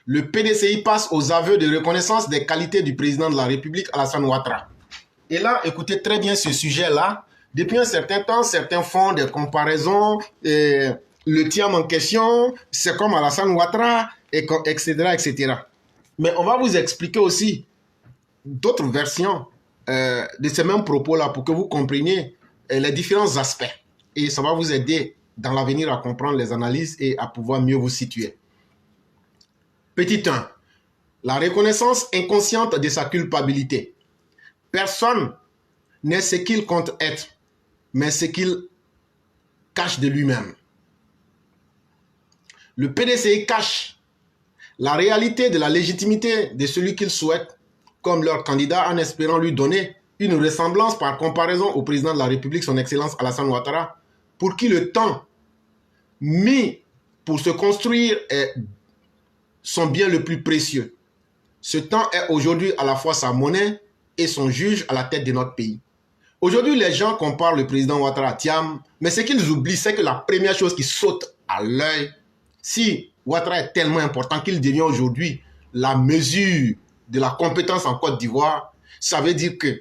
Le PDCI passe aux aveux de reconnaissance des qualités du président de la République, Alassane Ouattara. Et là, écoutez très bien ce sujet-là. Depuis un certain temps, certains font des comparaisons. Le Thiam en question, c'est comme Alassane Ouattara, etc., etc. Mais on va vous expliquer aussi d'autres versions de ces mêmes propos-là pour que vous compreniez les différents aspects. Et ça va vous aider dans l'avenir à comprendre les analyses et à pouvoir mieux vous situer. Petit 1. La reconnaissance inconsciente de sa culpabilité. Personne n'est ce qu'il compte être, mais ce qu'il cache de lui-même. Le PDCI cache la réalité de la légitimité de celui qu'il souhaite comme leur candidat en espérant lui donner une ressemblance par comparaison au président de la République, son Excellence Alassane Ouattara, pour qui le temps mis pour se construire est son bien le plus précieux. Ce temps est aujourd'hui à la fois sa monnaie et son juge à la tête de notre pays. Aujourd'hui, les gens comparent le président Ouattara à Thiam, mais ce qu'ils oublient, c'est que la première chose qui saute à l'œil, si Ouattara est tellement important qu'il devient aujourd'hui la mesure de la compétence en Côte d'Ivoire, ça veut dire que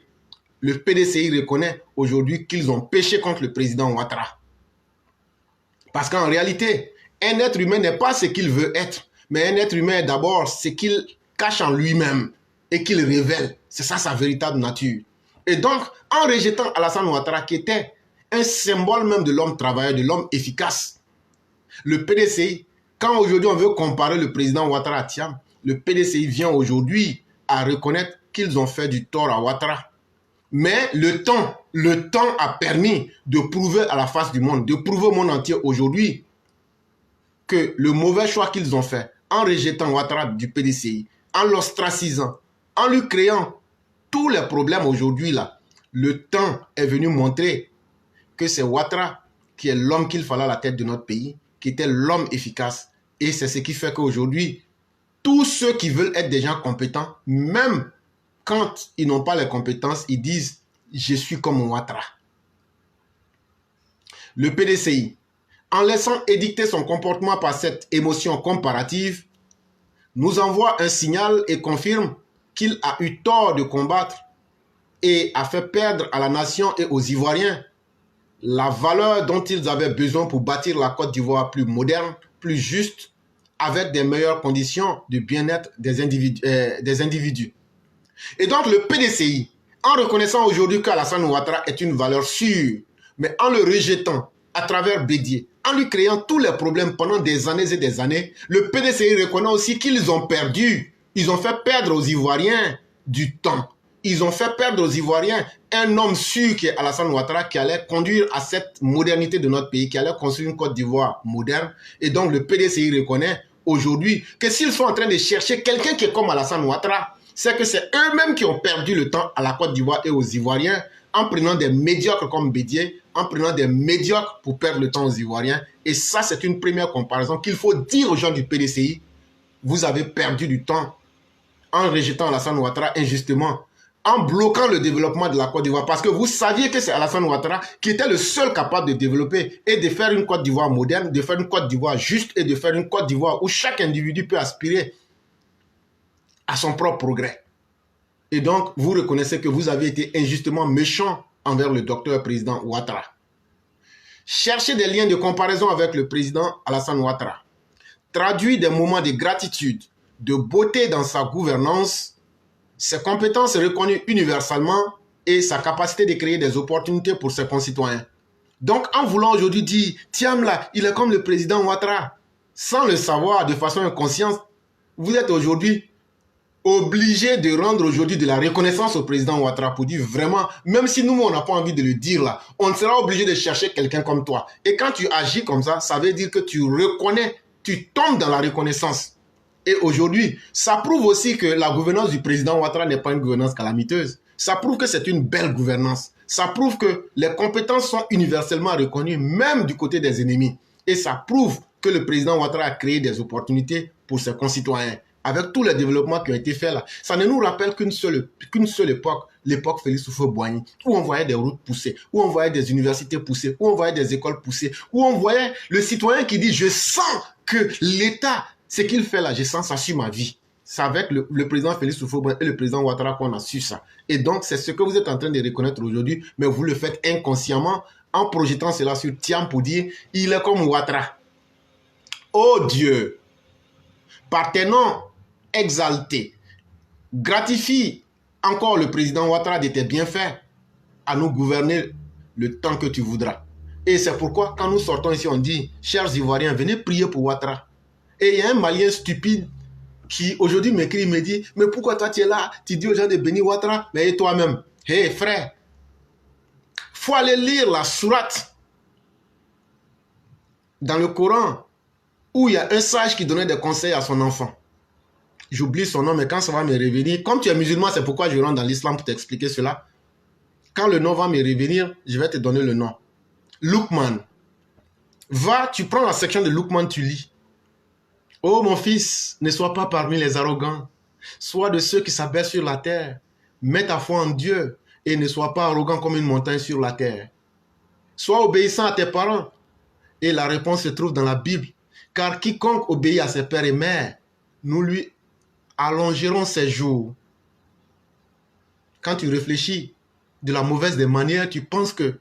le PDCI reconnaît aujourd'hui qu'ils ont péché contre le président Ouattara. Parce qu'en réalité, un être humain n'est pas ce qu'il veut être, mais un être humain est d'abord ce qu'il cache en lui-même et qu'il révèle. C'est ça sa véritable nature. Et donc, en rejetant Alassane Ouattara, qui était un symbole même de l'homme travailleur, de l'homme efficace, le PDCI, quand aujourd'hui on veut comparer le président Ouattara à Thiam, le PDCI vient aujourd'hui à reconnaître qu'ils ont fait du tort à Ouattara. Mais le temps a permis de prouver à la face du monde, de prouver au monde entier aujourd'hui que le mauvais choix qu'ils ont fait en rejetant Ouattara du PDCI, en l'ostracisant, en lui créant tous les problèmes aujourd'hui là, le temps est venu montrer que c'est Ouattara qui est l'homme qu'il fallait à la tête de notre pays, qui était l'homme efficace. Et c'est ce qui fait qu'aujourd'hui, tous ceux qui veulent être des gens compétents, même quand ils n'ont pas les compétences, ils disent « je suis comme Ouattara ». Le PDCI, en laissant édicter son comportement par cette émotion comparative, nous envoie un signal et confirme qu'il a eu tort de combattre et a fait perdre à la nation et aux Ivoiriens la valeur dont ils avaient besoin pour bâtir la Côte d'Ivoire plus moderne, plus juste, avec des meilleures conditions de bien-être des individus. Et donc le PDCI, en reconnaissant aujourd'hui qu'Alassane Ouattara est une valeur sûre, mais en le rejetant à travers Bédié, en lui créant tous les problèmes pendant des années et des années, le PDCI reconnaît aussi qu'ils ont perdu. Ils ont fait perdre aux Ivoiriens du temps. Ils ont fait perdre aux Ivoiriens un homme sûr qui est Alassane Ouattara, qui allait conduire à cette modernité de notre pays, qui allait construire une Côte d'Ivoire moderne. Et donc le PDCI reconnaît aujourd'hui que s'ils sont en train de chercher quelqu'un qui est comme Alassane Ouattara, c'est que c'est eux-mêmes qui ont perdu le temps à la Côte d'Ivoire et aux Ivoiriens en prenant des médiocres comme Bédié, en prenant des médiocres pour perdre le temps aux Ivoiriens. Et ça, c'est une première comparaison qu'il faut dire aux gens du PDCI. Vous avez perdu du temps en rejetant Alassane Ouattara injustement, en bloquant le développement de la Côte d'Ivoire, parce que vous saviez que c'est Alassane Ouattara qui était le seul capable de développer et de faire une Côte d'Ivoire moderne, de faire une Côte d'Ivoire juste et de faire une Côte d'Ivoire où chaque individu peut aspirer à son propre progrès. Et donc, vous reconnaissez que vous avez été injustement méchant envers le docteur président Ouattara. Cherchez des liens de comparaison avec le président Alassane Ouattara. Traduit des moments de gratitude, de beauté dans sa gouvernance, ses compétences reconnues universellement et sa capacité de créer des opportunités pour ses concitoyens. Donc, en voulant aujourd'hui dire, Thiam là, il est comme le président Ouattara, sans le savoir de façon inconsciente, vous êtes aujourd'hui obligé de rendre aujourd'hui de la reconnaissance au président Ouattara pour dire vraiment, même si nous, on n'a pas envie de le dire là, on sera obligé de chercher quelqu'un comme toi. Et quand tu agis comme ça veut dire que tu reconnais, tu tombes dans la reconnaissance. Et aujourd'hui, ça prouve aussi que la gouvernance du président Ouattara n'est pas une gouvernance calamiteuse. Ça prouve que c'est une belle gouvernance. Ça prouve que les compétences sont universellement reconnues, même du côté des ennemis. Et ça prouve que le président Ouattara a créé des opportunités pour ses concitoyens. Avec tous les développements qui ont été faits là, ça ne nous rappelle qu'une seule époque, l'époque Félix Houphouët-Boigny, où on voyait des routes poussées, où on voyait des universités poussées, où on voyait des écoles poussées, où on voyait le citoyen qui dit « je sens que l'État Ce qu'il fait là, je sens ça sur ma vie. C'est avec le président Félix Houphouët et le président Ouattara qu'on a su ça. Et donc, c'est ce que vous êtes en train de reconnaître aujourd'hui, mais vous le faites inconsciemment en projetant cela sur Thiam pour dire « il est comme Ouattara ». Oh Dieu, par tes noms exaltés, gratifie encore le président Ouattara de tes bienfaits à nous gouverner le temps que tu voudras. Et c'est pourquoi, quand nous sortons ici, on dit « chers Ivoiriens, venez prier pour Ouattara ». Et il y a un Malien stupide qui aujourd'hui m'écrit, me dit « mais pourquoi toi tu es là? Tu dis aux gens de bénir Ouattara, mais et toi-même? Hé frère, faut aller lire la sourate dans le Coran où il y a un sage qui donnait des conseils à son enfant. J'oublie son nom, mais quand ça va me revenir, comme tu es musulman, c'est pourquoi je rentre dans l'islam pour t'expliquer cela. Quand le nom va me revenir, je vais te donner le nom. Luqman. Va, tu prends la section de Luqman, tu lis. Oh mon fils, ne sois pas parmi les arrogants. Sois de ceux qui s'abaissent sur la terre. Mets ta foi en Dieu et ne sois pas arrogant comme une montagne sur la terre. Sois obéissant à tes parents. Et la réponse se trouve dans la Bible. Car quiconque obéit à ses pères et mères, nous lui allongerons ses jours. Quand tu réfléchis de la mauvaise des manières, tu penses que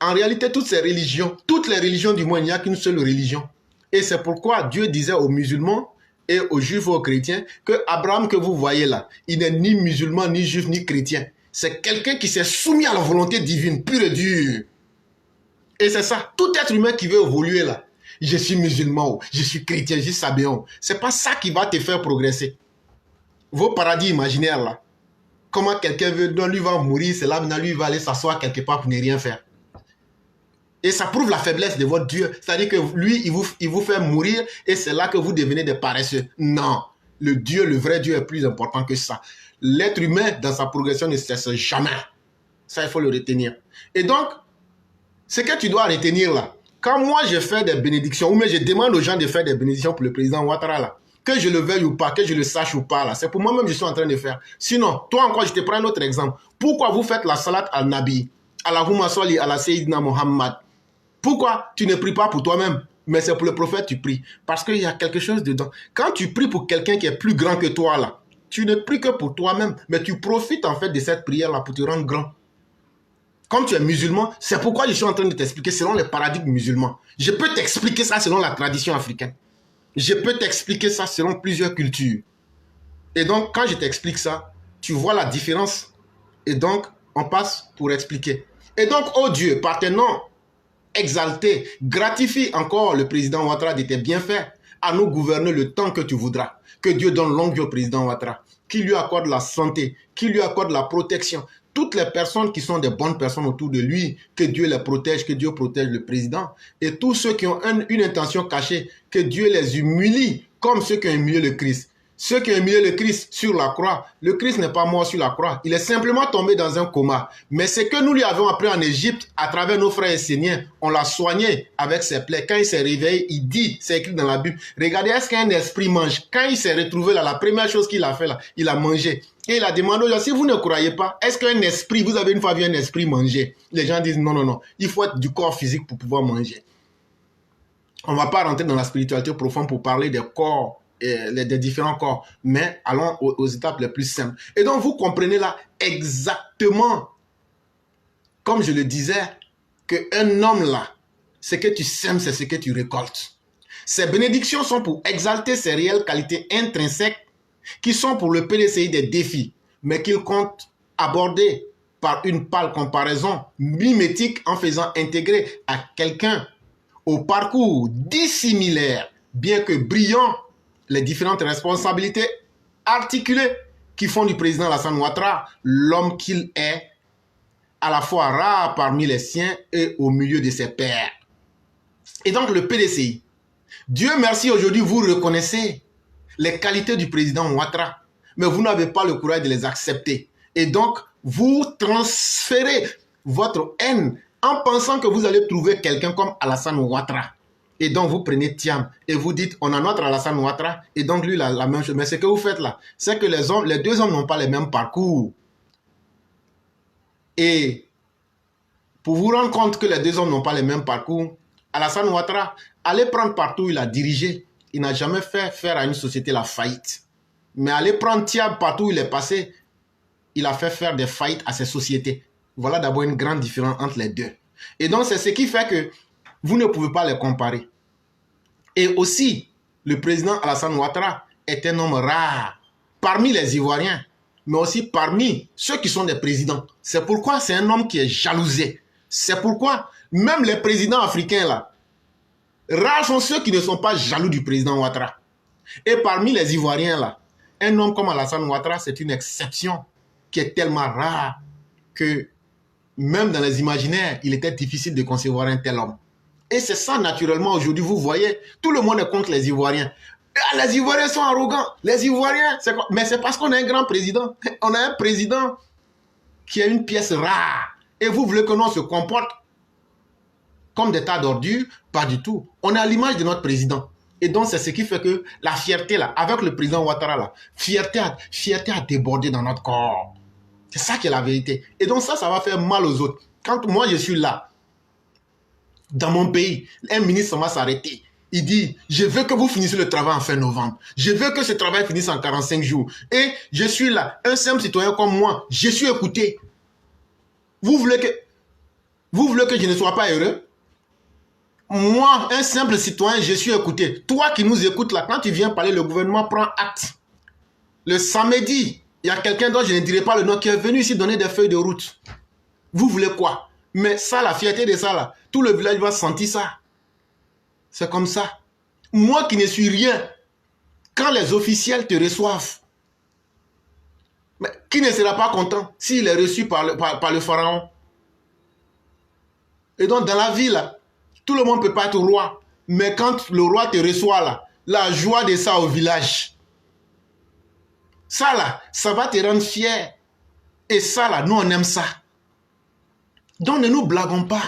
en réalité, toutes les religions du monde, il n'y a qu'une seule religion. Et c'est pourquoi Dieu disait aux musulmans et aux juifs et aux chrétiens que Abraham que vous voyez là, il n'est ni musulman, ni juif, ni chrétien. C'est quelqu'un qui s'est soumis à la volonté divine, pure et dure. Et c'est ça, tout être humain qui veut évoluer là. Je suis musulman, je suis chrétien, je suis sabéon. C'est pas ça qui va te faire progresser. Vos paradis imaginaires là. Comment quelqu'un veut, non, lui va mourir, c'est là, maintenant lui va aller s'asseoir quelque part pour ne rien faire. Et ça prouve la faiblesse de votre Dieu. C'est-à-dire que lui, il vous fait mourir et c'est là que vous devenez des paresseux. Non, le Dieu, le vrai Dieu est plus important que ça. L'être humain, dans sa progression, ne cesse jamais. Ça, il faut le retenir. Et donc, ce que tu dois retenir là, quand moi je fais des bénédictions, ou même je demande aux gens de faire des bénédictions pour le président Ouattara là, que je le veuille ou pas, que je le sache ou pas là, c'est pour moi-même que je suis en train de faire. Sinon, toi encore, je te prends un autre exemple. Pourquoi vous faites la salat al-Nabi, Allahumma salli ala Sayyidina Muhammad? Pourquoi tu ne pries pas pour toi-même, mais c'est pour le prophète tu pries? Parce qu'il y a quelque chose dedans. Quand tu pries pour quelqu'un qui est plus grand que toi là, tu ne pries que pour toi-même, mais tu profites en fait de cette prière là pour te rendre grand. Comme tu es musulman, c'est pourquoi je suis en train de t'expliquer selon les paradigmes musulmans. Je peux t'expliquer ça selon la tradition africaine. Je peux t'expliquer ça selon plusieurs cultures. Et donc, quand je t'explique ça, tu vois la différence. Et donc, on passe pour expliquer. Et donc, oh Dieu, par tes noms exaltés, gratifie encore le président Ouattara de tes bienfaits à nous gouverner le temps que tu voudras. Que Dieu donne longue vie au président Ouattara. Qu'il lui accorde la santé, qu'il lui accorde la protection. Toutes les personnes qui sont des bonnes personnes autour de lui, que Dieu les protège, que Dieu protège le président. Et tous ceux qui ont une intention cachée, que Dieu les humilie, comme ceux qui ont humilié le Christ. Ceux qui ont humilié le Christ sur la croix, le Christ n'est pas mort sur la croix. Il est simplement tombé dans un coma. Mais ce que nous lui avons appris en Égypte, à travers nos frères esséniens, on l'a soigné avec ses plaies. Quand il s'est réveillé, il dit, c'est écrit dans la Bible, regardez, est-ce qu'un esprit mange? Quand il s'est retrouvé là, la première chose qu'il a fait là, il a mangé. Et il a demandé aux gens, si vous ne croyez pas, est-ce qu'un esprit, vous avez une fois vu un esprit manger? Les gens disent, non, non, non, il faut être du corps physique pour pouvoir manger. On ne va pas rentrer dans la spiritualité profonde pour parler des corps, des différents corps, mais allons aux étapes les plus simples. Et donc, vous comprenez là exactement, comme je le disais, qu'un homme là, ce que tu sèmes, c'est ce que tu récoltes. Ces bénédictions sont pour exalter ses réelles qualités intrinsèques qui sont pour le PDCI des défis, mais qu'il compte aborder par une pâle comparaison mimétique en faisant intégrer à quelqu'un au parcours dissimilaire, bien que brillant, les différentes responsabilités articulées qui font du président Alassane Ouattara l'homme qu'il est, à la fois rare parmi les siens et au milieu de ses pairs. Et donc le PDCI, Dieu merci, aujourd'hui vous reconnaissez les qualités du président Ouattara, mais vous n'avez pas le courage de les accepter. Et donc, vous transférez votre haine en pensant que vous allez trouver quelqu'un comme Alassane Ouattara. Et donc, vous prenez Thiam et vous dites, on a notre Alassane Ouattara, et donc lui, la même chose. Mais ce que vous faites là, c'est que les deux hommes n'ont pas les mêmes parcours. Et pour vous rendre compte que les deux hommes n'ont pas les mêmes parcours, Alassane Ouattara, allez prendre partout où il a dirigé. Il n'a jamais fait faire à une société la faillite. Mais aller prendre Thiam partout où il est passé, il a fait faire des faillites à ces sociétés. Voilà d'abord une grande différence entre les deux. Et donc, c'est ce qui fait que vous ne pouvez pas les comparer. Et aussi, le président Alassane Ouattara est un homme rare parmi les Ivoiriens, mais aussi parmi ceux qui sont des présidents. C'est pourquoi c'est un homme qui est jalousé. C'est pourquoi même les présidents africains, là, rares sont ceux qui ne sont pas jaloux du président Ouattara. Et parmi les Ivoiriens, là, un homme comme Alassane Ouattara, c'est une exception qui est tellement rare que même dans les imaginaires, il était difficile de concevoir un tel homme. Et c'est ça, naturellement, aujourd'hui, vous voyez, tout le monde est contre les Ivoiriens. Les Ivoiriens sont arrogants. Les Ivoiriens, c'est quoi? Mais c'est parce qu'on a un grand président. On a un président qui est une pièce rare. Et vous voulez que l'on se comporte comme des tas d'ordures? Pas du tout. On est à l'image de notre président. Et donc, c'est ce qui fait que la fierté, là, avec le président Ouattara, là, fierté a débordé dans notre corps. C'est ça qui est la vérité. Et donc, ça va faire mal aux autres. Quand moi, je suis là, dans mon pays, un ministre va s'arrêter. Il dit, je veux que vous finissiez le travail en fin novembre. Je veux que ce travail finisse en 45 jours. Et je suis là, un simple citoyen comme moi, je suis écouté. Vous voulez que je ne sois pas heureux? Moi, un simple citoyen, je suis écouté. Toi qui nous écoutes là, quand tu viens parler, le gouvernement prend acte. Le samedi, il y a quelqu'un dont je ne dirai pas le nom qui est venu ici donner des feuilles de route. Vous voulez quoi? Mais ça, la fierté de ça là, tout le village va sentir ça. C'est comme ça. Moi qui ne suis rien, quand les officiels te reçoivent, mais qui ne sera pas content s'il est reçu par le pharaon? Et donc dans la vie là, tout le monde ne peut pas être roi. Mais quand le roi te reçoit là, la joie de ça au village, ça là, ça va te rendre fier. Et ça là, nous on aime ça. Donc ne nous blaguons pas.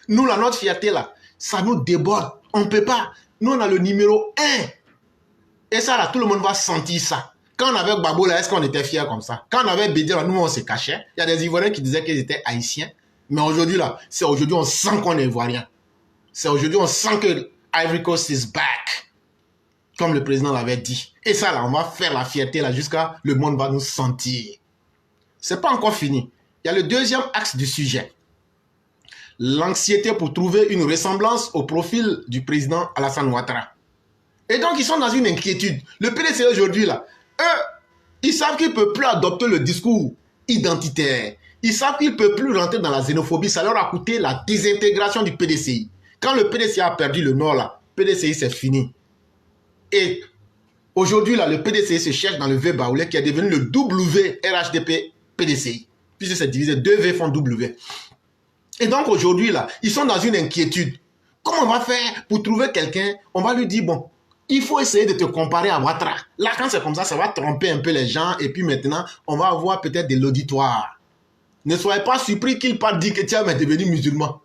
Nous là, notre fierté là, ça nous déborde. On ne peut pas. Nous on a le numéro 1. Et ça là, tout le monde va sentir ça. Quand on avait Gbagbo là, est-ce qu'on était fiers comme ça? Quand on avait Bédié là, nous on se cachait. Il y a des Ivoiriens qui disaient qu'ils étaient haïtiens. Mais aujourd'hui là, c'est aujourd'hui on sent qu'on est Ivoirien. C'est aujourd'hui on sent que Ivory Coast is back. Comme le président l'avait dit. Et ça là, on va faire la fierté là jusqu'à le monde va nous sentir. C'est pas encore fini. Il y a le deuxième axe du sujet. L'anxiété pour trouver une ressemblance au profil du président Alassane Ouattara. Et donc, ils sont dans une inquiétude. Le PDC aujourd'hui, là, eux, ils savent qu'ils ne peuvent plus adopter le discours identitaire. Ils savent qu'ils ne peuvent plus rentrer dans la xénophobie. Ça leur a coûté la désintégration du PDCI. Quand le PDCI a perdu le Nord, là, PDCI, c'est fini. Et aujourd'hui, là, le PDCI se cherche dans le V baoulé qui est devenu le WRHDP PDCI. Puisque c'est divisé, 2 V font W. Et donc aujourd'hui, là, ils sont dans une inquiétude. Comment on va faire pour trouver quelqu'un? On va lui dire, bon, il faut essayer de te comparer à Ouattara. Là, quand c'est comme ça va tromper un peu les gens. Et puis maintenant, on va avoir peut-être de l'auditoire. Ne soyez pas surpris qu'il parte dire que Thiam est devenu musulman.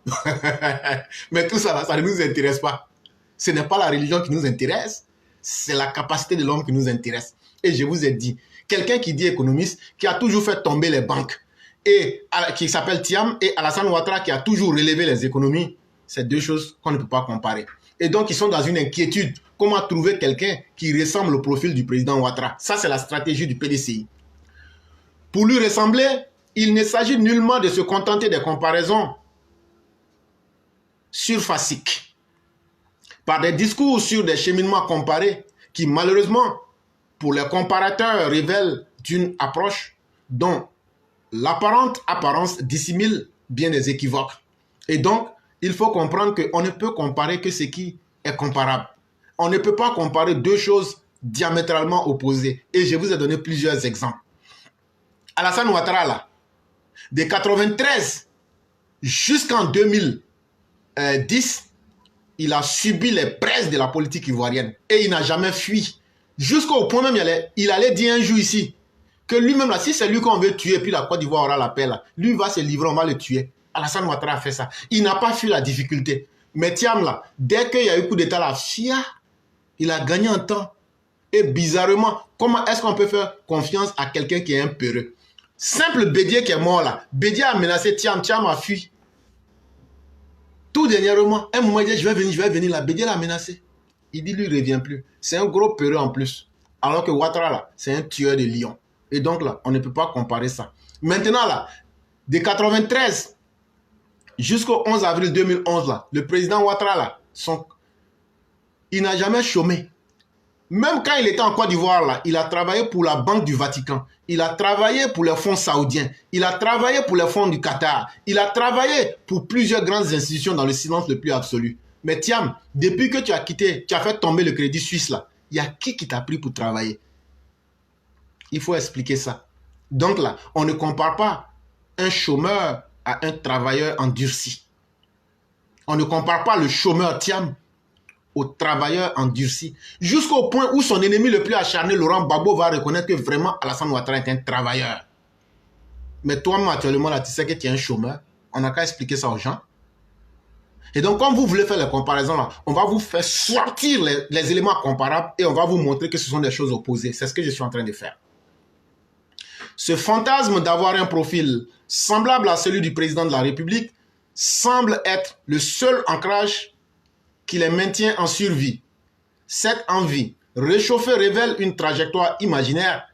Mais tout ça, là, ça ne nous intéresse pas. Ce n'est pas la religion qui nous intéresse. C'est la capacité de l'homme qui nous intéresse. Et je vous ai dit, quelqu'un qui dit économiste, qui a toujours fait tomber les banques, et qui s'appelle Thiam, et Alassane Ouattara qui a toujours relevé les économies, c'est deux choses qu'on ne peut pas comparer. Et donc, ils sont dans une inquiétude. Comment trouver quelqu'un qui ressemble au profil du président Ouattara? Ça, c'est la stratégie du PDCI. Pour lui ressembler, il ne s'agit nullement de se contenter des comparaisons surfaciques, par des discours sur des cheminements comparés qui, malheureusement, pour les comparateurs, révèlent d'une approche dont l'apparente apparence dissimule bien des équivoques. Et donc, il faut comprendre qu'on ne peut comparer que ce qui est comparable. On ne peut pas comparer deux choses diamétralement opposées. Et je vous ai donné plusieurs exemples. Alassane Ouattara, là, de 93 jusqu'en 2010, il a subi les braises de la politique ivoirienne. Et il n'a jamais fui. Jusqu'au point même, il allait dire un jour ici, que lui-même, là, si c'est lui qu'on veut tuer, puis la Côte d'Ivoire aura la paix, là, lui va se livrer, on va le tuer. Alassane Ouattara a fait ça. Il n'a pas fui la difficulté. Mais Thiam, là, dès qu'il y a eu coup d'état, là, il a gagné en temps. Et bizarrement, comment est-ce qu'on peut faire confiance à quelqu'un qui est un peureux? Simple Bédié qui est mort, là. Bédié a menacé Thiam, Thiam a fui. Tout dernièrement, un moment, il dit, je vais venir, là. Bédié l'a menacé. Il dit, lui, il ne revient plus. C'est un gros peureux en plus. Alors que Ouattara, là, c'est un tueur de lions. Et donc, là, on ne peut pas comparer ça. Maintenant, là, de 93 jusqu'au 11 avril 2011, là, le président Ouattara, là, il n'a jamais chômé. Même quand il était en Côte d'Ivoire, là, il a travaillé pour la Banque du Vatican. Il a travaillé pour les fonds saoudiens. Il a travaillé pour les fonds du Qatar. Il a travaillé pour plusieurs grandes institutions dans le silence le plus absolu. Mais Thiam, depuis que tu as quitté, tu as fait tomber le Crédit Suisse, là, il y a qui t'a pris pour travailler? Il faut expliquer ça. Donc là, on ne compare pas un chômeur à un travailleur endurci. On ne compare pas le chômeur Thiam au travailleur endurci. Jusqu'au point où son ennemi le plus acharné, Laurent Gbagbo, va reconnaître que vraiment Alassane Ouattara est un travailleur. Mais toi-même, actuellement, là, tu sais que tu es un chômeur. On n'a qu'à expliquer ça aux gens. Et donc, comme vous voulez faire les comparaisons, là, on va vous faire sortir les éléments comparables et on va vous montrer que ce sont des choses opposées. C'est ce que je suis en train de faire. Ce fantasme d'avoir un profil semblable à celui du président de la République semble être le seul ancrage qui les maintient en survie. Cette envie réchauffée révèle une trajectoire imaginaire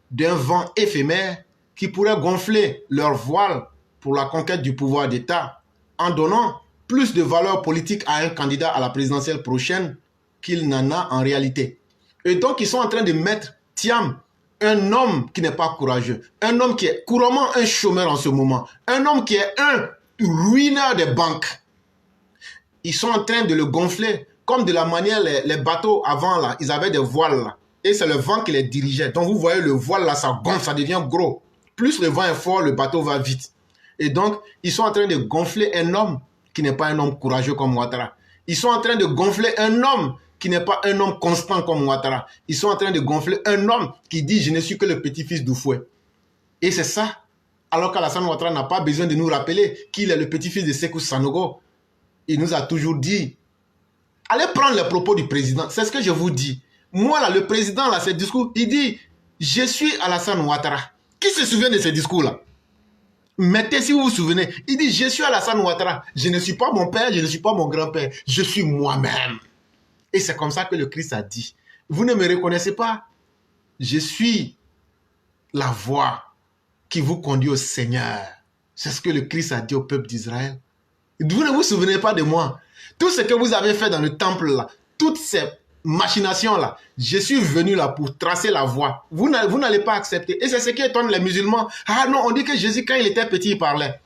d'un vent éphémère qui pourrait gonfler leur voile pour la conquête du pouvoir d'État en donnant plus de valeur politique à un candidat à la présidentielle prochaine qu'il n'en a en réalité. Et donc, ils sont en train de mettre Thiam, un homme qui n'est pas courageux, un homme qui est couramment un chômeur en ce moment, un homme qui est un ruineur des banques. Ils sont en train de le gonfler, comme de la manière les bateaux avant, là, ils avaient des voiles, là, et c'est le vent qui les dirigeait. Donc, vous voyez, le voile, là, ça gonfle, ça devient gros. Plus le vent est fort, le bateau va vite. Et donc, ils sont en train de gonfler un homme qui n'est pas un homme courageux comme Ouattara. Ils sont en train de gonfler un homme qui n'est pas un homme constant comme Ouattara. Ils sont en train de gonfler un homme qui dit « Je ne suis que le petit-fils d'Oufoué ». Et c'est ça. Alors qu'Alassane Ouattara n'a pas besoin de nous rappeler qu'il est le petit-fils de Sékou Sanogo. Il nous a toujours dit « Allez prendre les propos du président ». C'est ce que je vous dis. Moi, là, le président, là, ses discours, il dit « Je suis Alassane Ouattara ». Qui se souvient de ces discours-là? Mettez, si vous vous souvenez, il dit, je suis Alassane Ouattara, je ne suis pas mon père, je ne suis pas mon grand-père, je suis moi-même. Et c'est comme ça que le Christ a dit, vous ne me reconnaissez pas, je suis la voie qui vous conduit au Seigneur. C'est ce que le Christ a dit au peuple d'Israël. Vous ne vous souvenez pas de moi. Tout ce que vous avez fait dans le temple là, toutes ces machinations-là, je suis venu là pour tracer la voie. Vous n'allez pas accepter. Et c'est ce qui étonne les musulmans. Ah non, on dit que Jésus, quand il était petit, il parlait.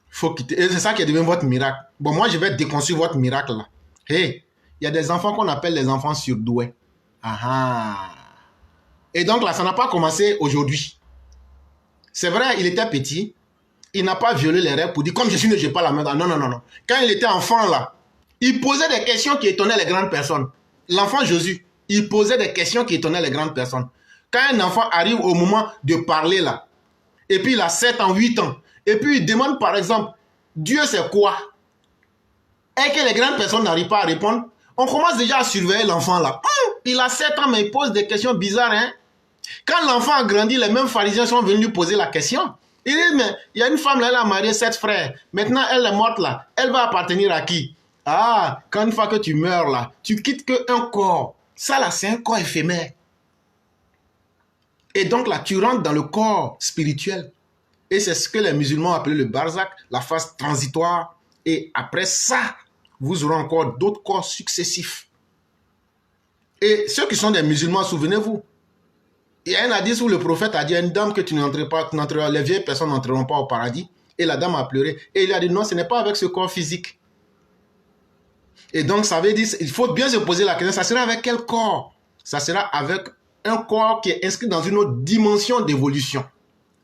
Faut quitter. Et c'est ça qui est devenu votre miracle. Bon, moi, je vais déconstruire votre miracle là. Hey, il y a des enfants qu'on appelle les enfants surdoués. Ah ah. Et donc là, ça n'a pas commencé aujourd'hui. C'est vrai, il était petit. Il n'a pas violé les règles pour dire, comme je suis né, je n'ai pas la main. Non, non, non, non. Quand il était enfant là, il posait des questions qui étonnaient les grandes personnes. L'enfant Jésus, il posait des questions qui étonnaient les grandes personnes. Quand un enfant arrive au moment de parler là, et puis il a 7 ans, 8 ans, et puis il demande par exemple, Dieu c'est quoi? Et que les grandes personnes n'arrivent pas à répondre, on commence déjà à surveiller l'enfant là. Il a 7 ans, mais il pose des questions bizarres. Hein? Quand l'enfant a grandi, les mêmes pharisiens sont venus lui poser la question. Il dit, mais il y a une femme là, elle a marié 7 frères. Maintenant, elle est morte là. Elle va appartenir à qui? Ah, quand une fois que tu meurs là, tu quittes qu'un corps. Ça là, c'est un corps éphémère. Et donc là, tu rentres dans le corps spirituel. Et c'est ce que les musulmans appellent le barzakh, la phase transitoire. Et après ça, vous aurez encore d'autres corps successifs. Et ceux qui sont des musulmans, souvenez-vous, il y a un hadith où le prophète a dit à une dame que tu n'entres pas, les vieilles personnes n'entreront pas au paradis. Et la dame a pleuré. Et il a dit non, ce n'est pas avec ce corps physique. Et donc, ça veut dire, il faut bien se poser la question, ça sera avec quel corps? Ça sera avec un corps qui est inscrit dans une autre dimension d'évolution.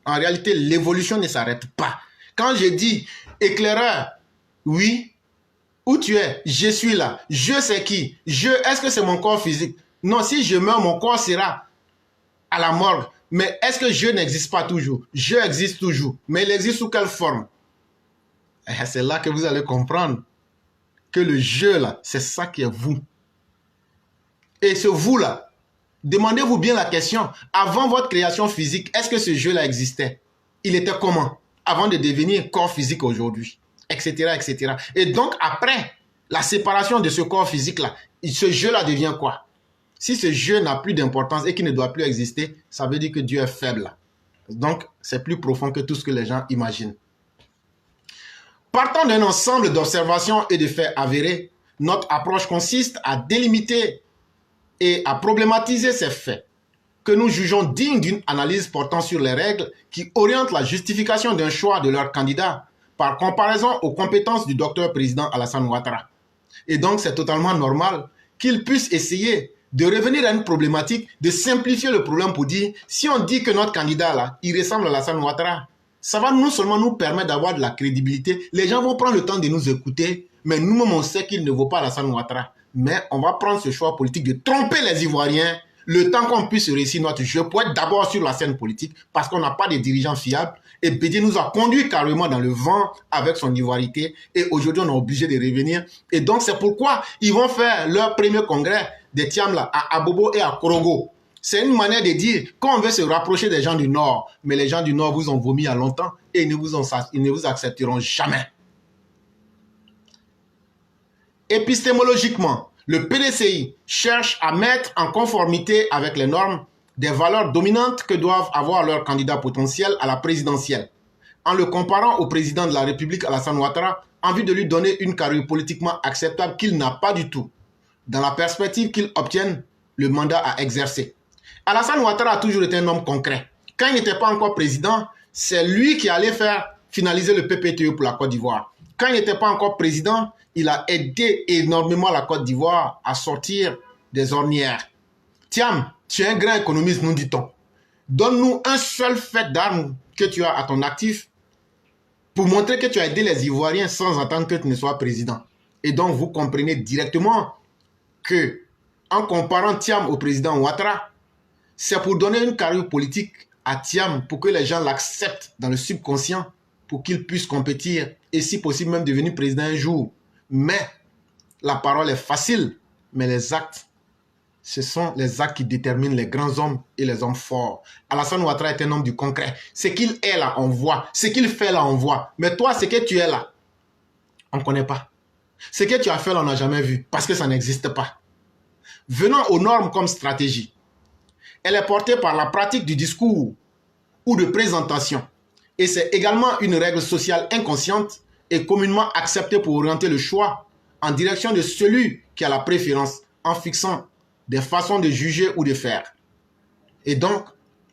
En réalité, l'évolution ne s'arrête pas. Quand je dis éclaireur, oui, où tu es? Je suis là. Je c'est qui? Je, est-ce que c'est mon corps physique? Non, si je meurs, mon corps sera à la morgue. Mais est-ce que je n'existe pas toujours? Je existe toujours. Mais il existe sous quelle forme? C'est là que vous allez comprendre que le jeu là, c'est ça qui est vous. Et ce vous là, demandez-vous bien la question. Avant votre création physique, est-ce que ce jeu là existait? Il était comment? Avant de devenir corps physique aujourd'hui, etc., etc. Et donc après, la séparation de ce corps physique-là, ce jeu-là devient quoi? Si ce jeu n'a plus d'importance et qu'il ne doit plus exister, ça veut dire que Dieu est faible. Donc, c'est plus profond que tout ce que les gens imaginent. Partant d'un ensemble d'observations et de faits avérés, notre approche consiste à délimiter et à problématiser ces faits que nous jugeons dignes d'une analyse portant sur les règles qui orientent la justification d'un choix de leur candidat par comparaison aux compétences du docteur président Alassane Ouattara. Et donc, c'est totalement normal qu'ils puissent essayer de revenir à une problématique, de simplifier le problème pour dire, si on dit que notre candidat, là, il ressemble à Alassane Ouattara, ça va non seulement nous permettre d'avoir de la crédibilité, les gens vont prendre le temps de nous écouter, mais nous-mêmes, on sait qu'il ne vaut pas Alassane Ouattara. Mais on va prendre ce choix politique de tromper les Ivoiriens, le temps qu'on puisse réussir notre jeu pour être d'abord sur la scène politique, parce qu'on n'a pas de dirigeants fiables. Et Bédié nous a conduit carrément dans le vent avec son ivoirité. Et aujourd'hui, on est obligé de revenir. Et donc, c'est pourquoi ils vont faire leur premier congrès des Tiam là, à Abobo et à Korogo. C'est une manière de dire qu'on veut se rapprocher des gens du Nord. Mais les gens du Nord vous ont vomi il y a longtemps et ils ne vous accepteront jamais. Épistémologiquement, le PDCI cherche à mettre en conformité avec les normes des valeurs dominantes que doivent avoir leurs candidats potentiels à la présidentielle, en le comparant au président de la République Alassane Ouattara, en vue de lui donner une carrure politiquement acceptable qu'il n'a pas du tout, dans la perspective qu'il obtienne le mandat à exercer. Alassane Ouattara a toujours été un homme concret. Quand il n'était pas encore président, c'est lui qui allait faire finaliser le PPTE pour la Côte d'Ivoire. Quand il n'était pas encore président, il a aidé énormément la Côte d'Ivoire à sortir des ornières. Tiam, tu es un grand économiste, nous dit-on. Donne-nous un seul fait d'armes que tu as à ton actif pour montrer que tu as aidé les Ivoiriens sans attendre que tu ne sois président. Et donc, vous comprenez directement que, en comparant Tiam au président Ouattara, c'est pour donner une carrure politique à Tiam pour que les gens l'acceptent dans le subconscient pour qu'il puisse compétir et si possible même devenir président un jour. Mais la parole est facile, mais les actes, ce sont les actes qui déterminent les grands hommes et les hommes forts. Alassane Ouattara est un homme du concret. Ce qu'il est là, on voit. Ce qu'il fait là, on voit. Mais toi, ce que tu es là, on ne connaît pas. Ce que tu as fait là, on n'a jamais vu parce que ça n'existe pas. Venant aux normes comme stratégie, elle est portée par la pratique du discours ou de présentation. Et c'est également une règle sociale inconsciente et communément acceptée pour orienter le choix en direction de celui qui a la préférence en fixant des façons de juger ou de faire. Et donc,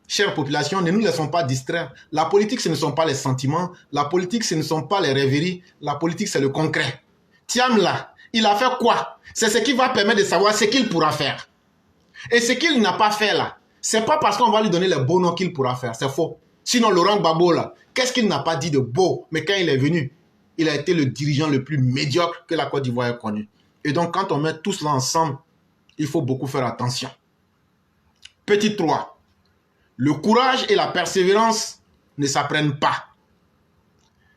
chère population, ne nous laissons pas distraire. La politique, ce ne sont pas les sentiments. La politique, ce ne sont pas les rêveries. La politique, c'est le concret. Tiam là, il a fait quoi? C'est ce qui va permettre de savoir ce qu'il pourra faire. Et ce qu'il n'a pas fait là, c'est pas parce qu'on va lui donner les beaux noms qu'il pourra faire. C'est faux. Sinon, Laurent Gbagbo là, qu'est-ce qu'il n'a pas dit de beau? Mais quand il est venu, il a été le dirigeant le plus médiocre que la Côte d'Ivoire ait connu. Et donc, quand on met tout cela ensemble, il faut beaucoup faire attention. Petit 3. Le courage et la persévérance ne s'apprennent pas.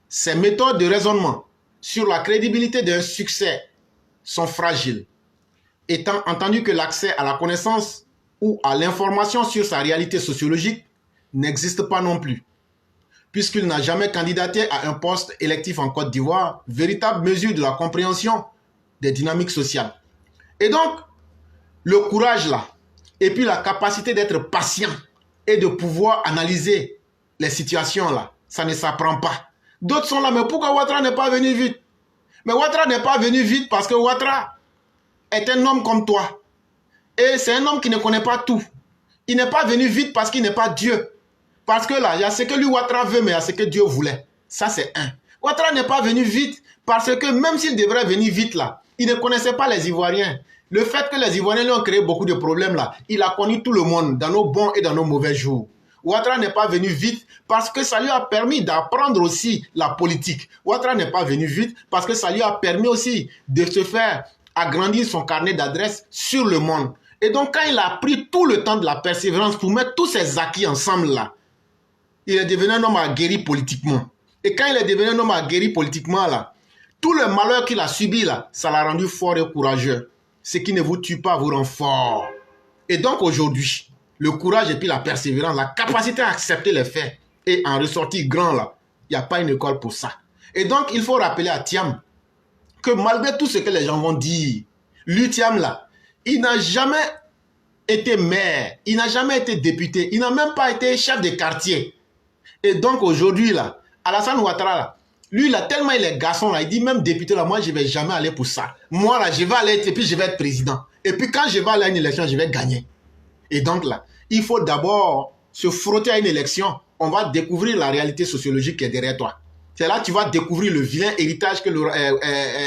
Ces méthodes de raisonnement sur la crédibilité d'un succès sont fragiles, étant entendu que l'accès à la connaissance ou à l'information sur sa réalité sociologique n'existe pas non plus, puisqu'il n'a jamais candidaté à un poste électif en Côte d'Ivoire, véritable mesure de la compréhension des dynamiques sociales. Et donc, le courage là, et puis la capacité d'être patient et de pouvoir analyser les situations là, ça ne s'apprend pas. D'autres sont là, mais pourquoi Ouattara n'est pas venu vite? Mais Ouattara n'est pas venu vite parce que Ouattara est un homme comme toi. Et c'est un homme qui ne connaît pas tout. Il n'est pas venu vite parce qu'il n'est pas Dieu. Parce que là, il y a ce que lui Ouattara veut, mais il y a ce que Dieu voulait. Ça, c'est un. Ouattara n'est pas venu vite parce que même s'il devrait venir vite là, il ne connaissait pas les Ivoiriens. Le fait que les Ivoiriens lui ont créé beaucoup de problèmes là, il a connu tout le monde dans nos bons et dans nos mauvais jours. Ouattara n'est pas venu vite parce que ça lui a permis d'apprendre aussi la politique. Ouattara n'est pas venu vite parce que ça lui a permis aussi de se faire agrandir son carnet d'adresses sur le monde. Et donc quand il a pris tout le temps de la persévérance pour mettre tous ces acquis ensemble là, il est devenu un homme aguerri politiquement. Et quand il est devenu un homme aguerri politiquement là, tout le malheur qu'il a subi là, ça l'a rendu fort et courageux. Ce qui ne vous tue pas vous rend fort. Et donc aujourd'hui, le courage et puis la persévérance, la capacité à accepter les faits et en ressortir grand là, il n'y a pas une école pour ça. Et donc il faut rappeler à Tiam que malgré tout ce que les gens vont dire, Lutiam là, il n'a jamais été maire, il n'a jamais été député, il n'a même pas été chef de quartier. Et donc aujourd'hui là, Alassane Ouattara là, lui là, tellement il est garçon là, il dit même député là, moi je vais jamais aller pour ça. Moi là, je vais aller et puis je vais être président. Et puis quand je vais aller à une élection, je vais gagner. Et donc là, il faut d'abord se frotter à une élection. On va découvrir la réalité sociologique qui est derrière toi. C'est là que tu vas découvrir le vilain héritage que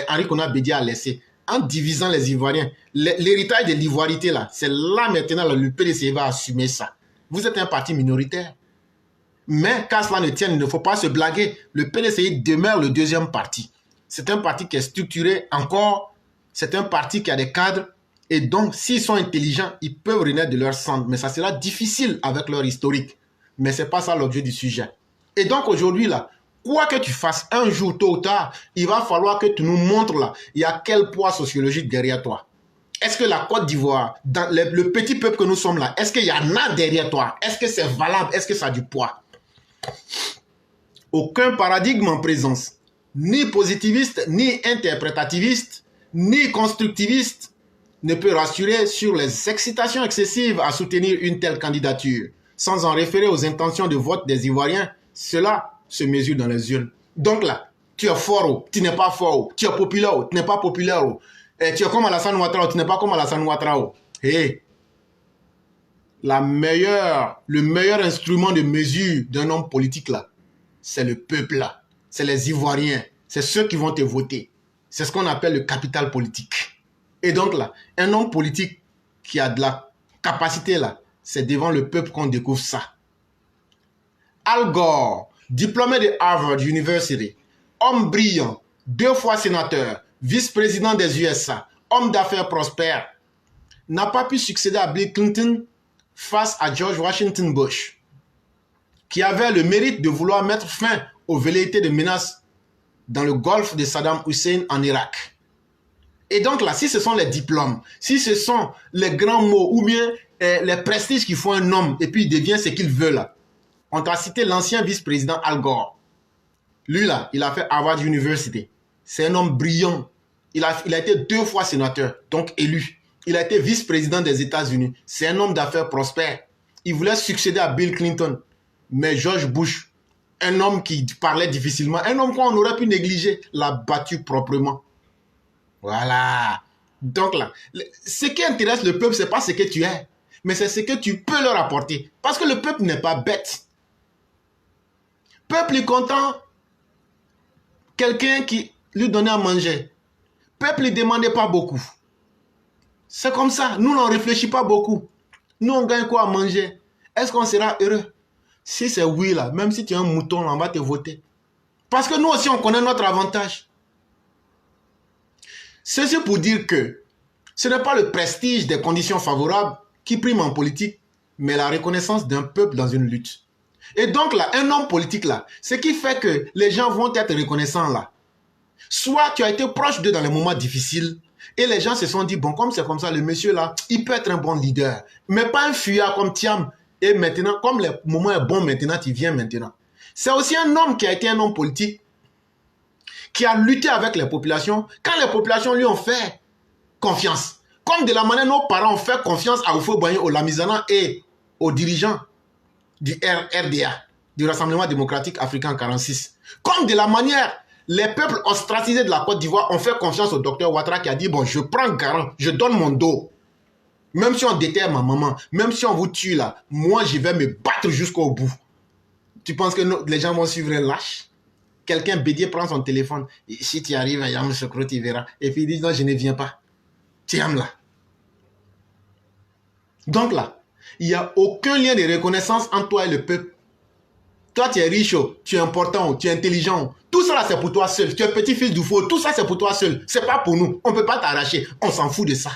Henri Konan Bédié a laissé en divisant les Ivoiriens. L'héritage de l'ivoirité, là, c'est là maintenant là, le PDC va assumer ça. Vous êtes un parti minoritaire. Mais qu'à cela ne tienne, il ne faut pas se blaguer. Le PDCI demeure le deuxième parti. C'est un parti qui est structuré encore. C'est un parti qui a des cadres. Et donc, s'ils sont intelligents, ils peuvent renaître de leur centre. Mais ça sera difficile avec leur historique. Mais ce n'est pas ça l'objet du sujet. Et donc, aujourd'hui, là, quoi que tu fasses, un jour, tôt ou tard, il va falloir que tu nous montres, là, il y a quel poids sociologique derrière toi. Est-ce que la Côte d'Ivoire, dans le petit peuple que nous sommes là, est-ce qu'il y en a derrière toi? Est-ce que c'est valable? Est-ce que ça a du poids? Aucun paradigme en présence, ni positiviste, ni interprétativiste, ni constructiviste, ne peut rassurer sur les excitations excessives à soutenir une telle candidature. Sans en référer aux intentions de vote des Ivoiriens, cela se mesure dans les urnes. Donc là, tu es fort, tu n'es pas fort, tu es populaire, tu n'es pas populaire, tu es comme Alassane Ouattara, tu n'es pas comme Alassane Ouattara. Hey, le meilleur instrument de mesure d'un homme politique là, c'est le peuple là, c'est les Ivoiriens, c'est ceux qui vont te voter. C'est ce qu'on appelle le capital politique. Et donc là, un homme politique qui a de la capacité là, c'est devant le peuple qu'on découvre ça. Al Gore, diplômé de Harvard University, homme brillant, 2 fois sénateur, vice-président des USA, homme d'affaires prospère, n'a pas pu succéder à Bill Clinton face à George Washington Bush, qui avait le mérite de vouloir mettre fin aux velléités de menaces dans le golfe de Saddam Hussein en Irak. Et donc là, si ce sont les diplômes, si ce sont les grands mots ou bien les prestiges qui font un homme et puis il devient ce qu'il veut là, on t'a cité l'ancien vice-président Al Gore. Lui là, il a fait Harvard University. C'est un homme brillant. Il a été 2 fois sénateur, donc élu. Il a été vice-président des États-Unis. C'est un homme d'affaires prospère. Il voulait succéder à Bill Clinton. Mais George Bush, un homme qui parlait difficilement, un homme qu'on aurait pu négliger, l'a battu proprement. Voilà. Donc là, ce qui intéresse le peuple, ce n'est pas ce que tu es, mais c'est ce que tu peux leur apporter. Parce que le peuple n'est pas bête. Le peuple est content, quelqu'un qui lui donnait à manger. Le peuple ne demandait pas beaucoup. C'est comme ça. Nous, on ne réfléchit pas beaucoup. Nous, on gagne quoi à manger? Est-ce qu'on sera heureux? Si c'est oui, là, même si tu es un mouton, là, on va te voter. Parce que nous aussi, on connaît notre avantage. Ceci pour dire que ce n'est pas le prestige des conditions favorables qui prime en politique, mais la reconnaissance d'un peuple dans une lutte. Et donc là, un homme politique là, ce qui fait que les gens vont être reconnaissants là. Soit tu as été proche d'eux dans les moments difficiles, et les gens se sont dit, bon, comme c'est comme ça, le monsieur là, il peut être un bon leader, mais pas un fuyard comme Thiam. Et maintenant, comme le moment est bon maintenant, tu viens maintenant. C'est aussi un homme qui a été un homme politique, qui a lutté avec les populations, quand les populations lui ont fait confiance. Comme de la manière nos parents ont fait confiance à Houphouët-Boigny, au Lamizana et aux dirigeants du RDA, du Rassemblement démocratique africain en 1946. Comme de la manière, les peuples ostracisés de la Côte d'Ivoire ont fait confiance au docteur Ouattara qui a dit, bon, je prends garant, je donne mon dos. Même si on déterre ma maman, même si on vous tue là, moi je vais me battre jusqu'au bout. Tu penses que les gens vont suivre un lâche? Quelqu'un Bédié prend son téléphone, et si tu arrives à Yamoussoukro, tu verras. Et puis il dit, non, je ne viens pas. Tiens là. Donc là, il n'y a aucun lien de reconnaissance entre toi et le peuple. Toi, tu es riche, tu es important, tu es intelligent. Tout ça, c'est pour toi seul. Tu es petit-fils du faux. Tout ça, c'est pour toi seul. Ce n'est pas pour nous. On ne peut pas t'arracher. On s'en fout de ça.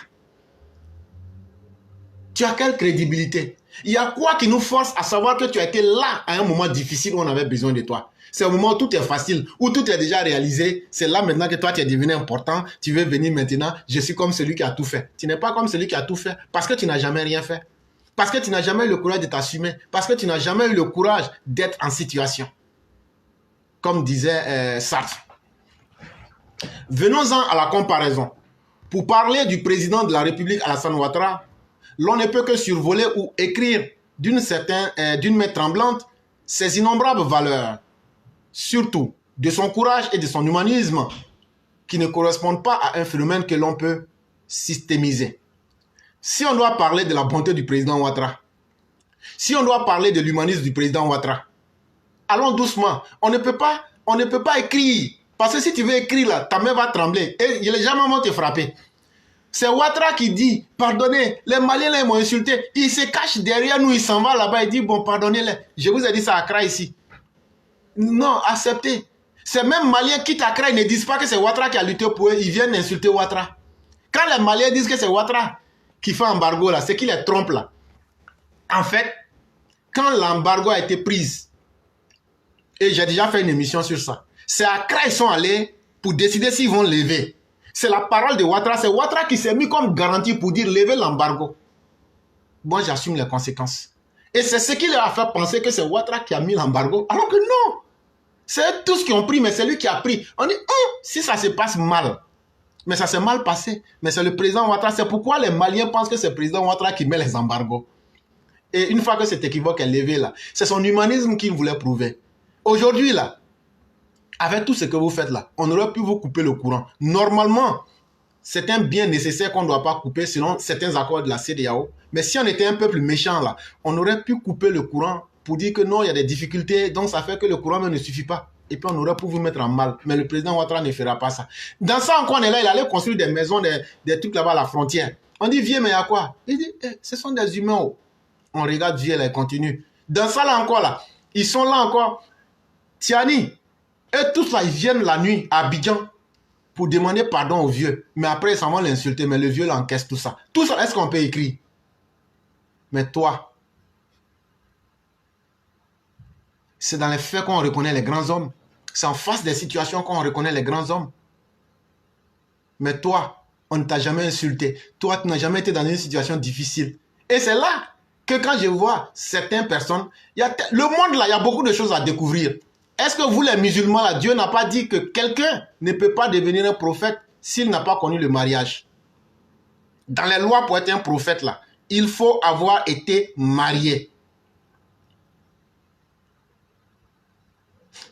Tu as quelle crédibilité? Il y a quoi qui nous force à savoir que tu as été là à un moment difficile où on avait besoin de toi? C'est au moment où tout est facile, où tout est déjà réalisé. C'est là maintenant que toi, tu es devenu important. Tu veux venir maintenant. Je suis comme celui qui a tout fait. Tu n'es pas comme celui qui a tout fait parce que tu n'as jamais rien fait. Parce que tu n'as jamais eu le courage de t'assumer. Parce que tu n'as jamais eu le courage d'être en situation. Comme disait Sartre. Venons-en à la comparaison. Pour parler du président de la République Alassane Ouattara, l'on ne peut que survoler ou écrire d'une main tremblante ses innombrables valeurs, surtout de son courage et de son humanisme, qui ne correspondent pas à un phénomène que l'on peut systémiser. Si on doit parler de la bonté du président Ouattara, si on doit parler de l'humanisme du président Ouattara, allons doucement. On ne peut pas écrire. Parce que si tu veux écrire là, ta main va trembler. Et les gens vont te frapper. C'est Ouattara qui dit, pardonnez, les Maliens là, ils m'ont insulté. Il se cache derrière nous, il s'en va là-bas, il dit, bon, pardonnez-les. Je vous ai dit ça à Accra ici. Non, acceptez. Ces mêmes Maliens qui Accra, ils ne disent pas que c'est Ouattara qui a lutté pour eux, ils viennent insulter Ouattara. Quand les Maliens disent que c'est Ouattara qui fait embargo là, c'est qu'ils les trompent là. En fait, quand l'embargo a été pris, et j'ai déjà fait une émission sur ça, c'est à Accra ils sont allés pour décider s'ils vont lever. C'est la parole de Ouattara. C'est Ouattara qui s'est mis comme garantie pour dire lever l'embargo. Moi, j'assume les conséquences. Et c'est ce qui leur a fait penser que c'est Ouattara qui a mis l'embargo. Alors que non. C'est eux tous qui ont pris, mais c'est lui qui a pris. On dit, oh, si ça se passe mal. Mais ça s'est mal passé. Mais c'est le président Ouattara. C'est pourquoi les Maliens pensent que c'est le président Ouattara qui met les embargos. Et une fois que cet équivoque est levé là, c'est son humanisme qu'il voulait prouver. Aujourd'hui là, avec tout ce que vous faites là, on aurait pu vous couper le courant. Normalement, c'est un bien nécessaire qu'on ne doit pas couper selon certains accords de la CEDEAO. Mais si on était un peuple méchant là, on aurait pu couper le courant pour dire que non, il y a des difficultés, donc ça fait que le courant ne suffit pas. Et puis on aurait pu vous mettre en mal. Mais le président Ouattara ne fera pas ça. Dans ça encore, on est là, il allait construire des maisons, des trucs là-bas à la frontière. On dit, viens, mais il y a quoi? Il dit, ce sont des humains. Oh. On regarde, viens, là, il continue. Dans ça là encore, là, ils sont là encore. Tiani, et tous là, ils viennent la nuit à Abidjan pour demander pardon au vieux. Mais après, ils s'en vont l'insulter. Mais le vieux l'encaisse tout ça. Tout ça, est-ce qu'on peut écrire? Mais toi, c'est dans les faits qu'on reconnaît les grands hommes. C'est en face des situations qu'on reconnaît les grands hommes. Mais toi, on ne t'a jamais insulté. Toi, tu n'as jamais été dans une situation difficile. Et c'est là que quand je vois certaines personnes, le monde là, il y a beaucoup de choses à découvrir. Est-ce que vous les musulmans là, Dieu n'a pas dit que quelqu'un ne peut pas devenir un prophète s'il n'a pas connu le mariage? Dans les lois pour être un prophète là, il faut avoir été marié.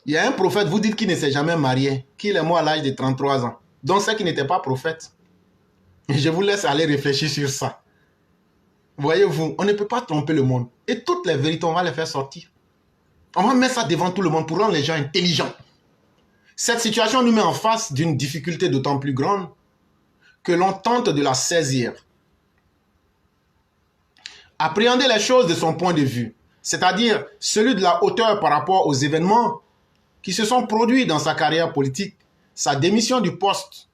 Il y a un prophète, vous dites qu'il ne s'est jamais marié, qu'il est mort à l'âge de 33 ans. Donc c'est qu'il n'était pas prophète. Je vous laisse aller réfléchir sur ça. Voyez-vous, on ne peut pas tromper le monde. Et toutes les vérités, on va les faire sortir. On va mettre ça devant tout le monde pour rendre les gens intelligents. Cette situation nous met en face d'une difficulté d'autant plus grande que l'on tente de la saisir. Appréhender les choses de son point de vue, c'est-à-dire celui de la hauteur par rapport aux événements qui se sont produits dans sa carrière politique, sa démission du poste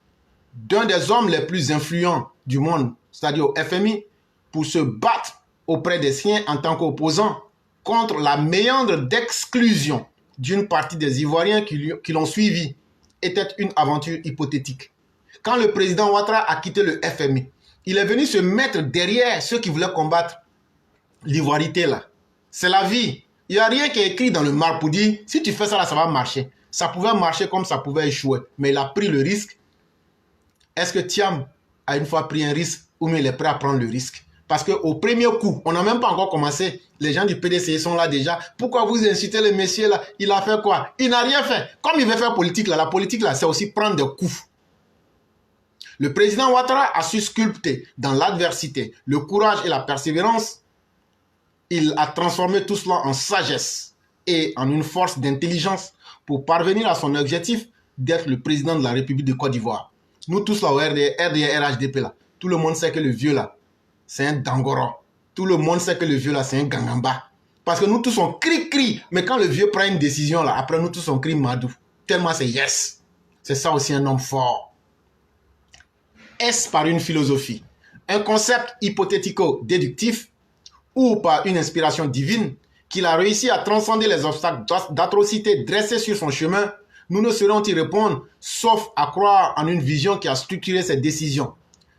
d'un des hommes les plus influents du monde, c'est-à-dire au FMI, pour se battre auprès des siens en tant qu'opposant contre la méandre d'exclusion d'une partie des Ivoiriens qui l'ont suivi, était une aventure hypothétique. Quand le président Ouattara a quitté le FMI, il est venu se mettre derrière ceux qui voulaient combattre l'ivoirité là. C'est la vie. Il n'y a rien qui est écrit dans le marbre pour dire, si tu fais ça là, ça va marcher. Ça pouvait marcher comme ça pouvait échouer. Mais il a pris le risque. Est-ce que Thiam a une fois pris un risque ou il est prêt à prendre le risque? Parce qu'au premier coup, on n'a même pas encore commencé. Les gens du PDC sont là déjà. Pourquoi vous incitez le monsieur là? Il a fait quoi? Il n'a rien fait. Comme il veut faire politique là, la politique là, c'est aussi prendre des coups. Le président Ouattara a su sculpter dans l'adversité le courage et la persévérance. Il a transformé tout cela en sagesse et en une force d'intelligence pour parvenir à son objectif d'être le président de la République de Côte d'Ivoire. Nous tous là au RDR, RHDP là, tout le monde sait que le vieux là, c'est un Dangoro. Tout le monde sait que le vieux là, c'est un Gangamba. Parce que nous tous on crie, mais quand le vieux prend une décision là, après nous tous on crie Madou. Tellement c'est yes. C'est ça aussi un homme fort. Est-ce par une philosophie, un concept hypothético-déductif ou par une inspiration divine qu'il a réussi à transcender les obstacles d'atrocité dressés sur son chemin? Nous ne saurions y répondre, sauf à croire en une vision qui a structuré ses décisions.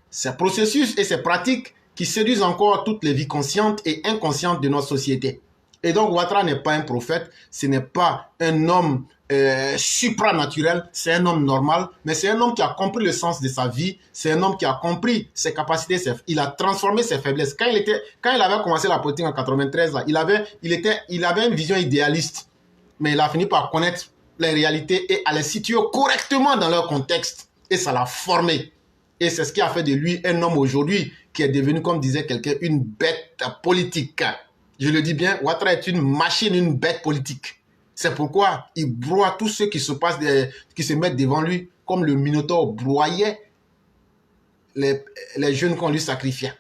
Ces processus et ces pratiques qui séduisent encore toutes les vies conscientes et inconscientes de notre société. Et donc Ouattara n'est pas un prophète, ce n'est pas un homme supranaturel, c'est un homme normal, mais c'est un homme qui a compris le sens de sa vie, c'est un homme qui a compris ses capacités, il a transformé ses faiblesses. Quand il avait commencé la politique en 93, là, il avait une vision idéaliste, mais il a fini par connaître les réalités et à les situer correctement dans leur contexte. Et ça l'a formé. Et c'est ce qui a fait de lui un homme aujourd'hui qui est devenu, comme disait quelqu'un, une bête politique. Je le dis bien, Ouattara est une machine, une bête politique. C'est pourquoi il broie tous ceux qui se mettent devant lui, comme le Minotaure broyait les jeunes qu'on lui sacrifiait.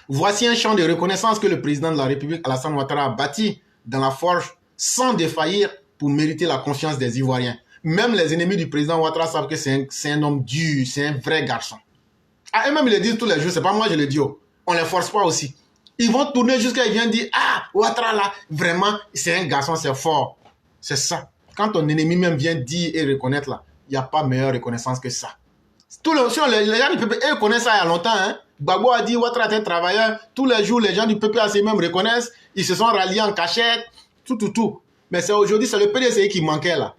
Voici un champ de reconnaissance que le président de la République, Alassane Ouattara, a bâti dans la forge sans défaillir pour mériter la confiance des Ivoiriens. Même les ennemis du président Ouattara savent que c'est un homme dur, c'est un vrai garçon. Ah, eux-mêmes, ils le disent tous les jours, c'est pas moi je le dis. Oh. On ne les force pas aussi. Ils vont tourner jusqu'à ils viennent dire « Ah, Ouattara là, vraiment, c'est un garçon, c'est fort. » C'est ça. Quand ton ennemi même vient dire et reconnaître là, il n'y a pas meilleure reconnaissance que ça. Les gens du PPA, eux connaissent ça il y a longtemps. Hein? Gbagbo a dit Ouattara est un travailleur. Tous les jours, les gens du PPA même reconnaissent. Ils se sont ralliés en cachette. Tout. Mais c'est aujourd'hui, c'est le PDCI qui manquait là.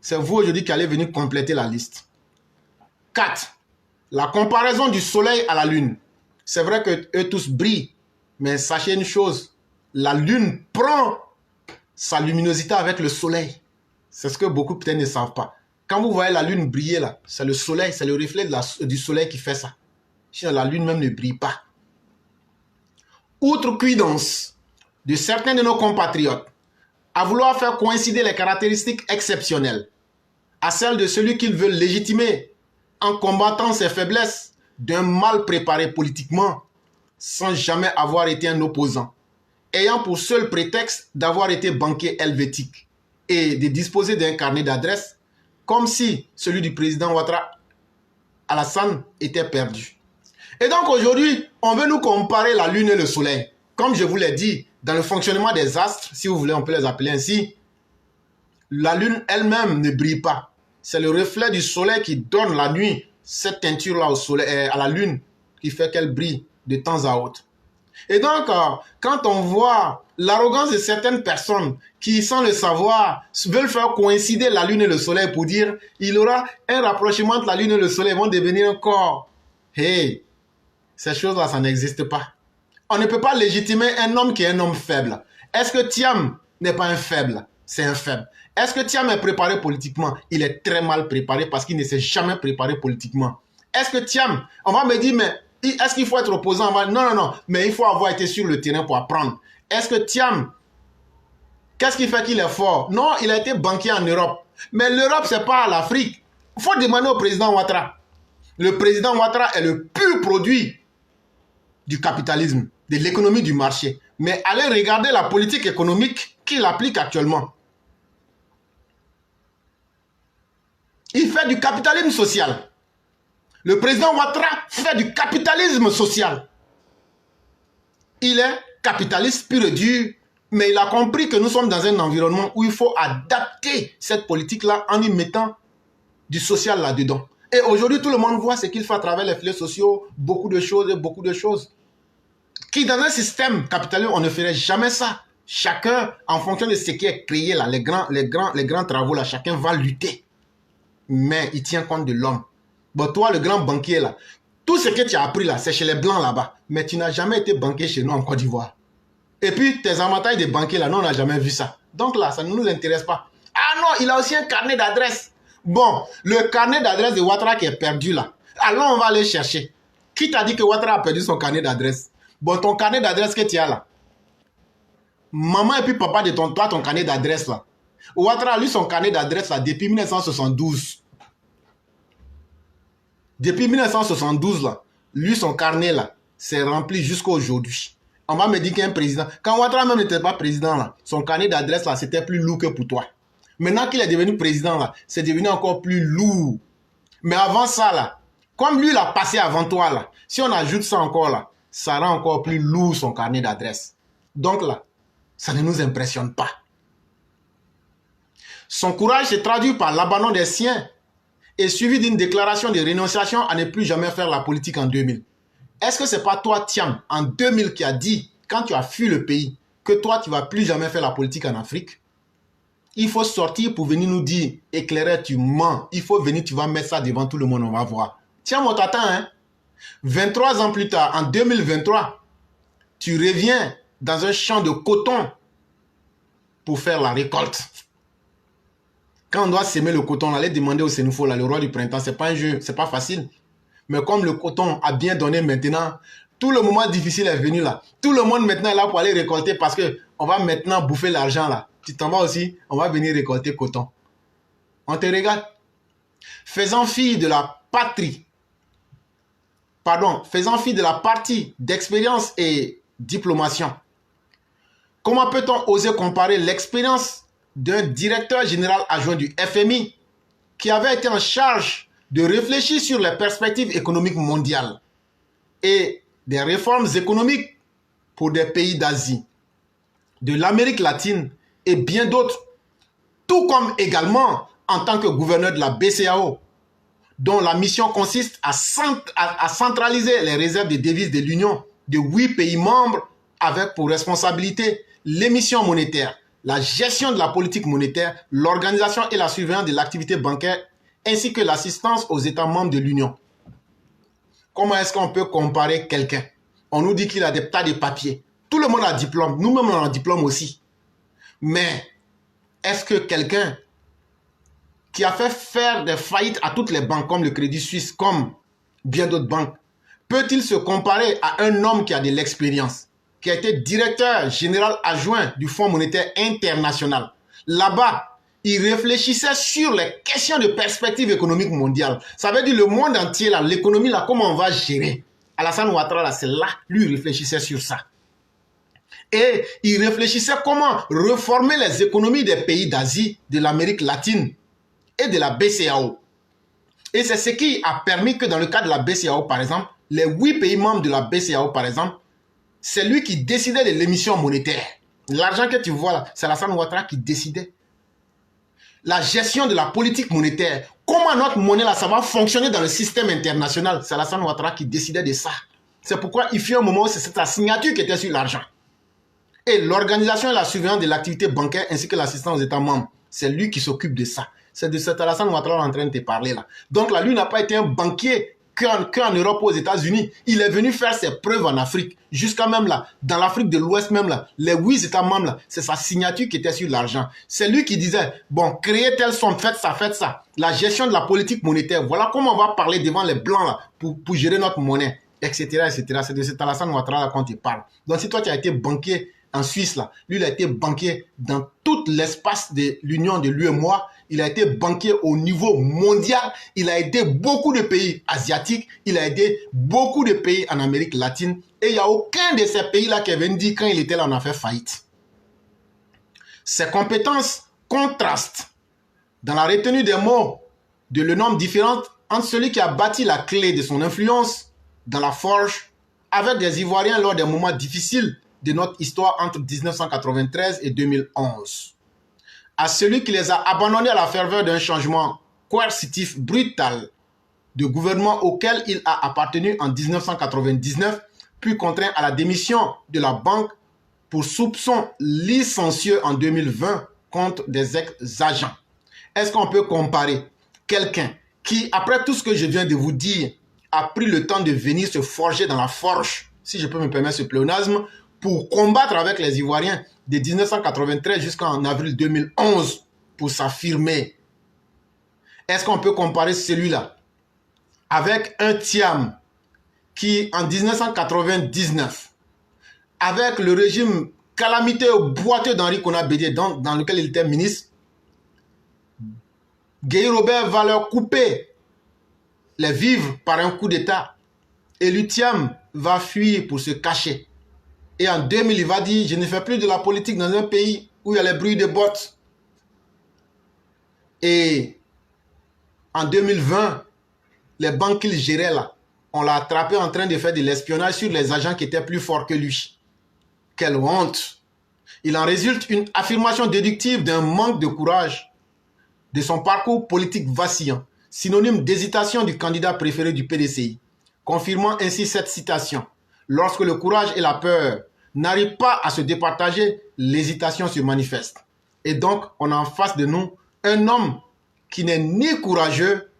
C'est vous aujourd'hui qui allez venir compléter la liste. 4. La comparaison du soleil à la lune. C'est vrai qu'eux tous brillent, mais sachez une chose, la lune prend sa luminosité avec le soleil. C'est ce que beaucoup peut-être ne savent pas. Quand vous voyez la lune briller là, c'est le soleil, c'est le reflet du soleil qui fait ça. Sinon la lune même ne brille pas. Outre cuidance de certains de nos compatriotes, à vouloir faire coïncider les caractéristiques exceptionnelles à celles de celui qu'ils veulent légitimer en combattant ses faiblesses d'un mal préparé politiquement sans jamais avoir été un opposant, ayant pour seul prétexte d'avoir été banquier helvétique et de disposer d'un carnet d'adresses comme si celui du président Ouattara Alassane était perdu. Et donc aujourd'hui, on veut nous comparer la lune et le soleil. Comme je vous l'ai dit, dans le fonctionnement des astres, si vous voulez on peut les appeler ainsi, la lune elle-même ne brille pas. C'est le reflet du soleil qui donne la nuit cette teinture-là au soleil, à la lune, qui fait qu'elle brille de temps à autre. Et donc, quand on voit l'arrogance de certaines personnes qui, sans le savoir, veulent faire coïncider la lune et le soleil pour dire il y aura un rapprochement entre la lune et le soleil, ils vont devenir un corps. Hey, ces choses-là, ça n'existe pas. On ne peut pas légitimer un homme qui est un homme faible. Est-ce que Thiam n'est pas un faible? C'est un faible. Est-ce que Thiam est préparé politiquement? Il est très mal préparé parce qu'il ne s'est jamais préparé politiquement. Est-ce que Thiam, on va me dire, mais est-ce qu'il faut être opposant? Non, mais il faut avoir été sur le terrain pour apprendre. Est-ce que Thiam, qu'est-ce qui fait qu'il est fort? Non, il a été banquier en Europe. Mais l'Europe, ce n'est pas l'Afrique. Il faut demander au président Ouattara. Le président Ouattara est le pur produit du capitalisme, de l'économie du marché. Mais allez regarder la politique économique qu'il applique actuellement. Il fait du capitalisme social. Le président Ouattara fait du capitalisme social. Il est capitaliste pur et dur, mais il a compris que nous sommes dans un environnement où il faut adapter cette politique-là en y mettant du social là-dedans. Et aujourd'hui, tout le monde voit ce qu'il fait à travers les filets sociaux, beaucoup de choses. Qui dans un système capitaliste, on ne ferait jamais ça. Chacun, en fonction de ce qui est créé là, les grands travaux là, chacun va lutter. Mais il tient compte de l'homme. Bon, toi, le grand banquier là, tout ce que tu as appris là, c'est chez les blancs là-bas. Mais tu n'as jamais été banquier chez nous en Côte d'Ivoire. Et puis, tes avantages de banquier là, nous, on n'a jamais vu ça. Donc là, ça ne nous intéresse pas. Ah non, il a aussi un carnet d'adresse. Bon, le carnet d'adresse de Ouattara qui est perdu là. Alors, on va aller chercher. Qui t'a dit que Ouattara a perdu son carnet d'adresse? Bon, ton carnet d'adresse que tu as là. Maman et puis papa de toi, ton carnet d'adresse là. Ouattara a lu son carnet d'adresse là depuis 1972. Depuis 1972 là, lui son carnet là, c'est rempli jusqu'à aujourd'hui. On va me dire qu'un président, quand Ouattara même n'était pas président là, son carnet d'adresse là, c'était plus lourd que pour toi. Maintenant qu'il est devenu président là, c'est devenu encore plus lourd. Mais avant ça là, comme lui l'a passé avant toi là, si on ajoute ça encore là, ça rend encore plus lourd son carnet d'adresse. Donc là, ça ne nous impressionne pas. Son courage se traduit par l'abandon des siens et suivi d'une déclaration de rénonciation à ne plus jamais faire la politique en 2000. Est-ce que ce n'est pas toi, Thiam, en 2000 qui a dit, quand tu as fui le pays, que toi, tu ne vas plus jamais faire la politique en Afrique, il faut sortir pour venir nous dire, éclaireur, tu mens. Il faut venir, tu vas mettre ça devant tout le monde, on va voir. Tiens, mon tata, hein, 23 ans plus tard, en 2023, tu reviens dans un champ de coton pour faire la récolte. Quand on doit s'aimer le coton, on allait demander au Sénoufo, le roi du printemps, c'est pas un jeu, c'est pas facile. Mais comme le coton a bien donné maintenant, tout le moment difficile est venu là. Tout le monde maintenant est là pour aller récolter parce qu'on va maintenant bouffer l'argent là. Tu t'en vas aussi, on va venir récolter coton. On te regarde. Faisant fi de la patrie, faisant fi de la partie d'expérience et diplomation. Comment peut-on oser comparer l'expérience d'un directeur général adjoint du FMI qui avait été en charge de réfléchir sur les perspectives économiques mondiales et des réformes économiques pour des pays d'Asie, de l'Amérique latine et bien d'autres, tout comme également en tant que gouverneur de la BCEAO, dont la mission consiste à centraliser les réserves de devises de l'Union de 8 pays membres avec pour responsabilité l'émission monétaire, la gestion de la politique monétaire, l'organisation et la surveillance de l'activité bancaire, ainsi que l'assistance aux États membres de l'Union. Comment est-ce qu'on peut comparer quelqu'un? On nous dit qu'il a des tas de papiers. Tout le monde a un diplôme. Nous-mêmes, on a un diplôme aussi. Mais est-ce que quelqu'un qui a fait faire des faillites à toutes les banques, comme le Crédit Suisse, comme bien d'autres banques, peut-il se comparer à un homme qui a de l'expérience, qui a été directeur général adjoint du Fonds monétaire international? Là-bas, il réfléchissait sur les questions de perspective économique mondiale. Ça veut dire le monde entier, l'économie, comment on va gérer. Alassane Ouattara, là, c'est là, lui, il réfléchissait sur ça. Et il réfléchissait comment reformer les économies des pays d'Asie, de l'Amérique latine et de la BCEAO. Et c'est ce qui a permis que dans le cas de la BCEAO, par exemple, les 8 pays membres de la BCEAO, par exemple, c'est lui qui décidait de l'émission monétaire. L'argent que tu vois là, c'est Alassane Ouattara qui décidait. La gestion de la politique monétaire. Comment notre monnaie là, ça va fonctionner dans le système international. C'est Alassane Ouattara qui décidait de ça. C'est pourquoi il fut un moment où c'est sa signature qui était sur l'argent. Et l'organisation et la surveillance de l'activité bancaire ainsi que l'assistance aux États membres, c'est lui qui s'occupe de ça. C'est de cet Alassane Ouattara en train de te parler là. Donc là, lui n'a pas été un banquier qu'en Europe ou aux États-Unis. Il est venu faire ses preuves en Afrique. Jusqu'à même là, dans l'Afrique de l'Ouest même là, les 8 États membres là, c'est sa signature qui était sur l'argent. C'est lui qui disait, bon, créez telle somme, faites ça, faites ça. La gestion de la politique monétaire, voilà comment on va parler devant les Blancs là, pour gérer notre monnaie, etc., etc. C'est de cet Alassane Ouattara là qu'on te parle. Donc si toi tu as été banquier en Suisse là, lui il a été banquier dans tout l'espace de l'Union de l'UEMOA. Il a été banquier au niveau mondial. Il a aidé beaucoup de pays asiatiques. Il a aidé beaucoup de pays en Amérique latine. Et il n'y a aucun de ces pays-là qui est venu dire quand il était là, on a fait faillite. Ses compétences contrastent dans la retenue des mots de le nombre différent entre celui qui a bâti la clé de son influence dans la forge avec des Ivoiriens lors des moments difficiles de notre histoire entre 1993 et 2011. À celui qui les a abandonnés à la ferveur d'un changement coercitif brutal de gouvernement auquel il a appartenu en 1999, puis contraint à la démission de la banque pour soupçons licencieux en 2020 contre des ex-agents. Est-ce qu'on peut comparer quelqu'un qui, après tout ce que je viens de vous dire, a pris le temps de venir se forger dans la forge, si je peux me permettre ce pléonasme, pour combattre avec les Ivoiriens de 1993 jusqu'en avril 2011 pour s'affirmer? Est-ce qu'on peut comparer celui-là avec un Thiam qui, en 1999, avec le régime calamiteux boiteux d'Henri Konan Bédié, dans lequel il était ministre, Guy Robert va leur couper les vivres par un coup d'État et Thiam va fuir pour se cacher. Et en 2000, il va dire, je ne fais plus de la politique dans un pays où il y a les bruits de bottes. Et en 2020, les banques qu'il gérait là, on l'a attrapé en train de faire de l'espionnage sur les agents qui étaient plus forts que lui. Quelle honte! Il en résulte une affirmation déductive d'un manque de courage de son parcours politique vacillant, synonyme d'hésitation du candidat préféré du PDCI, confirmant ainsi cette citation. Lorsque le courage et la peur n'arrivent pas à se départager, l'hésitation se manifeste. Et donc, on a en face de nous un homme qui n'est ni courageux,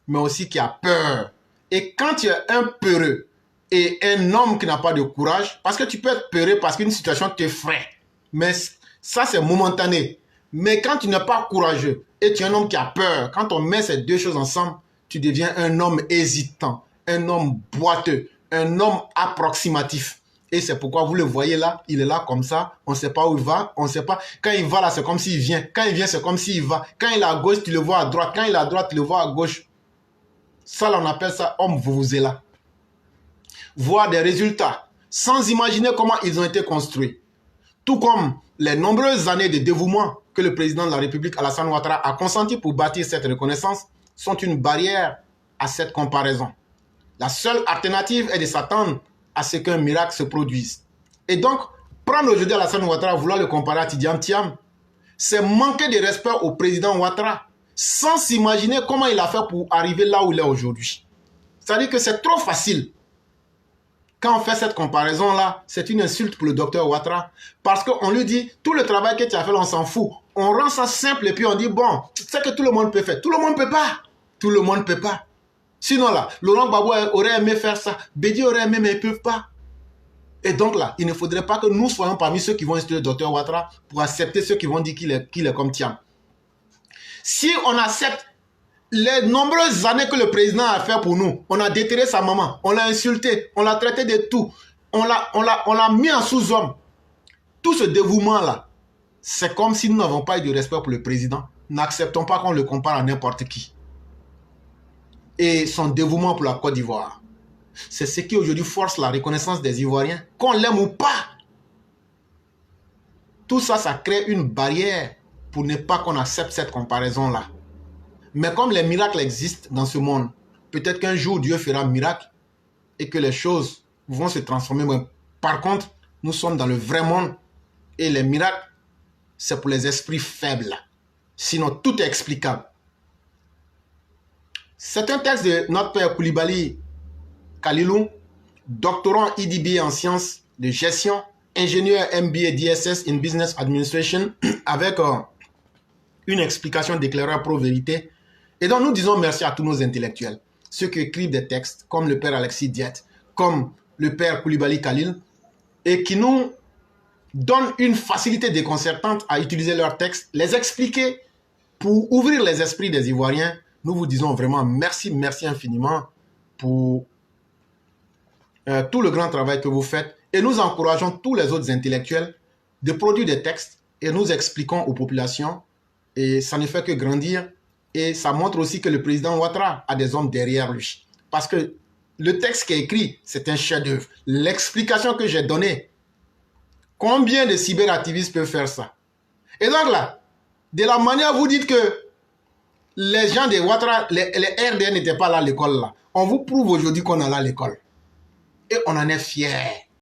mais aussi qui a peur. Et quand tu es un peureux et un homme qui n'a pas de courage, parce que tu peux être peureux parce qu'une situation t'effraie, mais ça c'est momentané. Mais quand tu n'es pas courageux et tu es un homme qui a peur, quand on met ces deux choses ensemble, tu deviens un homme hésitant, un homme boiteux, un homme approximatif. Et c'est pourquoi vous le voyez là, il est là comme ça, on ne sait pas où il va, on ne sait pas. Quand il va là, c'est comme s'il vient. Quand il vient, c'est comme s'il va. Quand il est à gauche, tu le vois à droite. Quand il est à droite, tu le vois à gauche. Ça, là, on appelle ça homme vuvuzela. Voir des résultats sans imaginer comment ils ont été construits. Tout comme les nombreuses années de dévouement que le président de la République, Alassane Ouattara, a consenti pour bâtir cette reconnaissance sont une barrière à cette comparaison. La seule alternative est de s'attendre à ce qu'un miracle se produise. Et donc, prendre aujourd'hui Alassane Ouattara, vouloir le comparer à Tidiane Thiam, c'est manquer de respect au président Ouattara, sans s'imaginer comment il a fait pour arriver là où il est aujourd'hui. C'est-à-dire que c'est trop facile. Quand on fait cette comparaison-là, c'est une insulte pour le docteur Ouattara. Parce qu'on lui dit, tout le travail que tu as fait, on s'en fout. On rend ça simple et puis on dit, bon, c'est que tout le monde peut faire. Tout le monde ne peut pas. Tout le monde ne peut pas. Sinon là, Laurent Gbagbo aurait aimé faire ça. Bédi aurait aimé, mais ils ne peuvent pas. Et donc là, il ne faudrait pas que nous soyons parmi ceux qui vont instruire le docteur Ouattara pour accepter ceux qui vont dire qu'il est comme Thiam. Si on accepte les nombreuses années que le président a fait pour nous, on a déterré sa maman, on l'a insulté, on l'a traité de tout, on l'a mis en sous-homme. Tout ce dévouement-là, c'est comme si nous n'avons pas eu de respect pour le président. N'acceptons pas qu'on le compare à n'importe qui. Et son dévouement pour la Côte d'Ivoire, c'est ce qui aujourd'hui force la reconnaissance des Ivoiriens, qu'on l'aime ou pas. Tout ça, ça crée une barrière pour ne pas qu'on accepte cette comparaison-là. Mais comme les miracles existent dans ce monde, peut-être qu'un jour Dieu fera un miracle et que les choses vont se transformer. Mais par contre, nous sommes dans le vrai monde et les miracles, c'est pour les esprits faibles. Sinon, tout est explicable. C'est un texte de notre père Koulibaly Kalilou, doctorant IDB en sciences de gestion, ingénieur MBA DSS in Business Administration, avec une explication d'éclaireur pro-vérité. Et donc nous disons merci à tous nos intellectuels, ceux qui écrivent des textes, comme le père Alexis Diet, comme le père Koulibaly Khalil, et qui nous donnent une facilité déconcertante à utiliser leurs textes, les expliquer pour ouvrir les esprits des Ivoiriens. Nous vous disons vraiment merci, merci infiniment pour tout le grand travail que vous faites. Et nous encourageons tous les autres intellectuels de produire des textes et nous expliquons aux populations. Et ça ne fait que grandir. Et ça montre aussi que le président Ouattara a des hommes derrière lui. Parce que le texte qui est écrit, c'est un chef-d'œuvre. L'explication que j'ai donnée, combien de cyberactivistes peuvent faire ça? Et donc là, de la manière vous dites que les gens de Ouattara, les RDN n'étaient pas là à l'école là. On vous prouve aujourd'hui qu'on est là à l'école. Et on en est fiers.